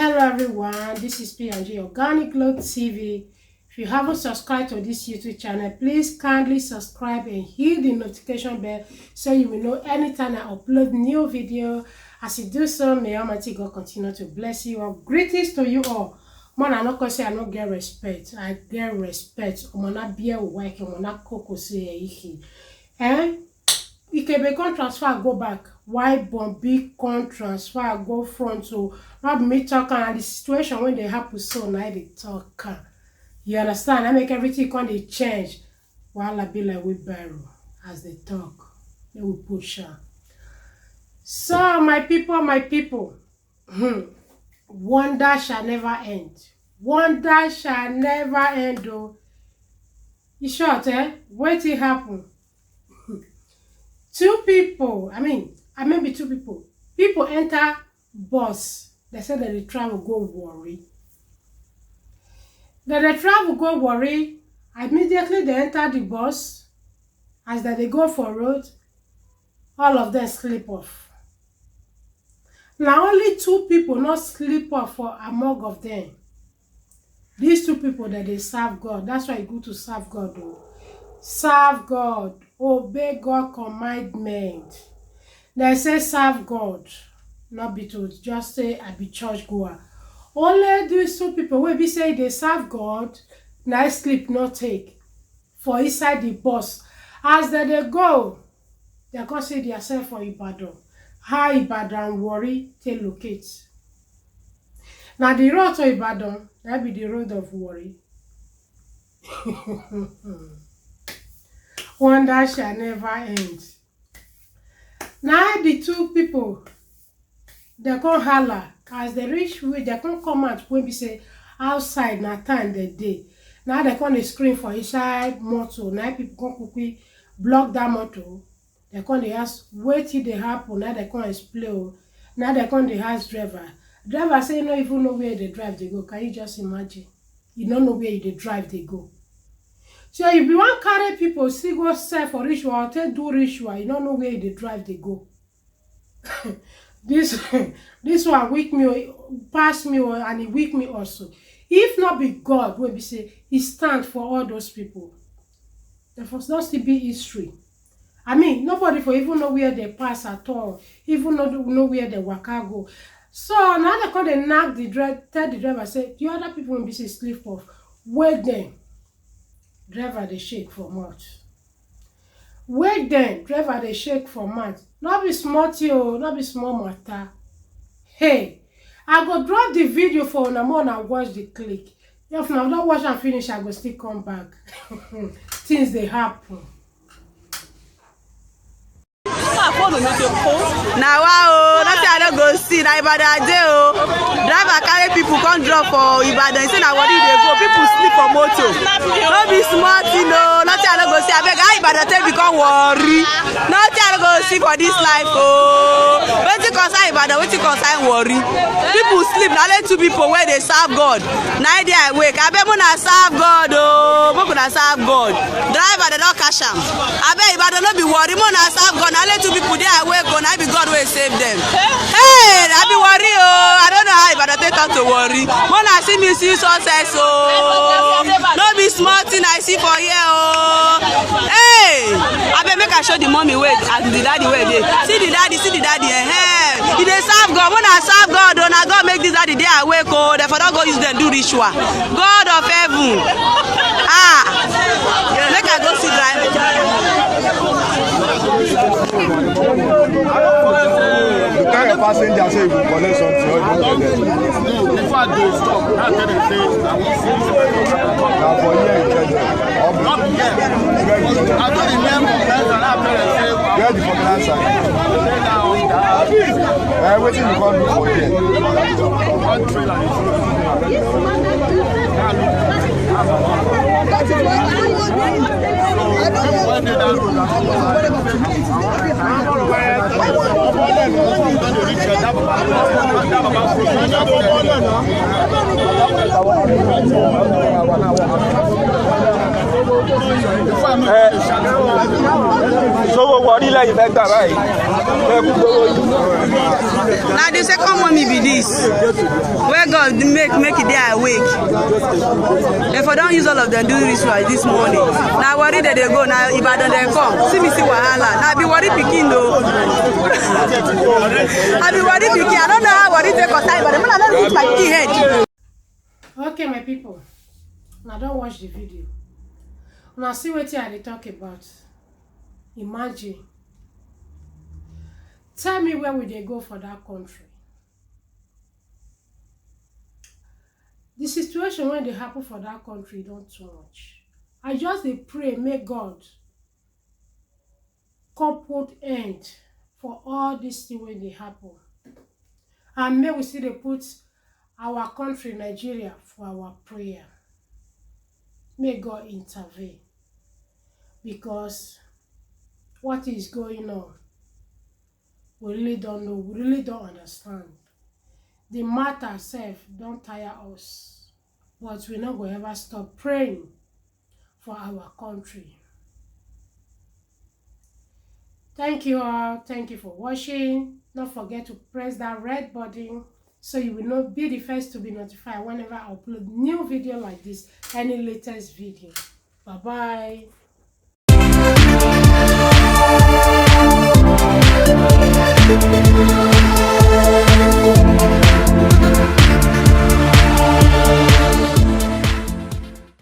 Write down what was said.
Hello everyone, this is P&G Organic Glow TV. If you haven't subscribed to this YouTube channel, please kindly subscribe and hit the notification bell so you will know anytime I upload new video. As you do so, may Almighty God continue to bless you all. Greetings to you all. Man, I'm not gonna say I don't get respect. I get respect. I'm not be a work. I'm not coco say eh? You can be transfer go back. Why Bombi con transfer go front? So not me talking and the situation when they happen so now they talk. You understand? I make everything kind of change. While I be like we barrel as they talk. They will push her. So my people, wonder shall never end. Wonder shall never end though. You short, what will happen? Two people, maybe two people. People enter bus. They said that they travel go worry. Then they travel go worry. Immediately they enter the bus. As that they go for road, all of them slip off. Now only two people not slip off for among of them. These two people that they serve God. That's why it's good to serve God though. Serve God. Obey God commandment. They say serve God. Not be to just say I be church goer. Only these two people will be say they serve God. Now sleep not take. For inside the bus. As they go, they can see themselves for Ibadan. How Ibadan worry they locate. Now the road to Ibadan, that be the road of worry. Wonder shall never end. Now the two people, they come holler. As they reach way, they can come out when we say outside na time the day. Now they come scream for inside motor. Now people come quickly block that motor. They come they ask wait till they happen. Now they come explain. Now they come they ask driver. Driver say no even know where they drive they go. Can you just imagine? You don't know where they drive they go. So if you want carry people, see go sell for ritual, or take do ritual, you don't know where they drive they go. this one weak me, pass me, and it weak me also. If not be God, when we say He stand for all those people, there must not still be history. Nobody for even know where they pass at all, even know where they waka go. So now they come they knock the driver, tell the driver say the other people will be say sleep off. Wait then. Driver they shake for mouth. Wait then, driver they shake for mouth. Not be small too, not be small matter. Hey, I go drop the video for una more and watch the click. If I don't watch and finish, I go still come back. Things they happen. Now wow, nothing I don't go see. Now Ibadan dey o. Driver carry people come drop for Ibadan. Say na worry they go. People sleep for motor. No be smart, you know. Nothing I don't go see. I beg how Ibadan take become worry. Nothing I don't go see for this life. Oh, wetin concern Ibadan? Wetin concern worry? People sleep. Now let two people where they serve God. Now they awake. I beg una serve God. Oh, una serve God. Driver they don't cash am. I beg Ibadan no be worry. Una serve God. Now let two people they awake. Go now be God will save them. Hey, I be worry. Oh, I don't know how Ibadan take time to worry. When I see me see success. Oh, no be smart thing I see for here. Oh, hey, I beg make I show the mommy way and the daddy way they see the daddy. Hey, if they serve God, when I serve God, oh, now God make this daddy they awake. Oh, therefore don't go use them do ritual. God of heaven. Make I go see driver. You tell your passenger say you will collect something or you don't get No, before they stop, I tell them say I will see you. now for here you get them. Not here. I don't remember that and I tell them say Where the popular side? Wetin you come do for here? one trailer So Warri lẹ́yìn fẹ́ gbà báyìí. Now the second mommy be this. Where God make it there awake. Therefore don't use all of them do ritual this morning. Now Warri they go, now Ibadan they come. See me see wahala. Now be Warri pikin though. I be Warri pikin. I don't know how Warri take us time, but I don't reach my pikin head. Okay, my people. Now don't watch the video. Now see what I talk about. Imagine. Tell me where would they go for that country? The situation when they happen for that country don't too much. I just dey pray, may God come put end for all this thing when they happen. And may we see they put our country, Nigeria, for our prayer. May God intervene. Because what is going on, we really don't know, we really don't understand. The matter itself don't tire us, but we're not going to ever stop praying for our country. Thank you all. Thank you for watching. Don't forget to press that red button so you will not be the first to be notified whenever I upload new video like this, any latest video. Bye-bye.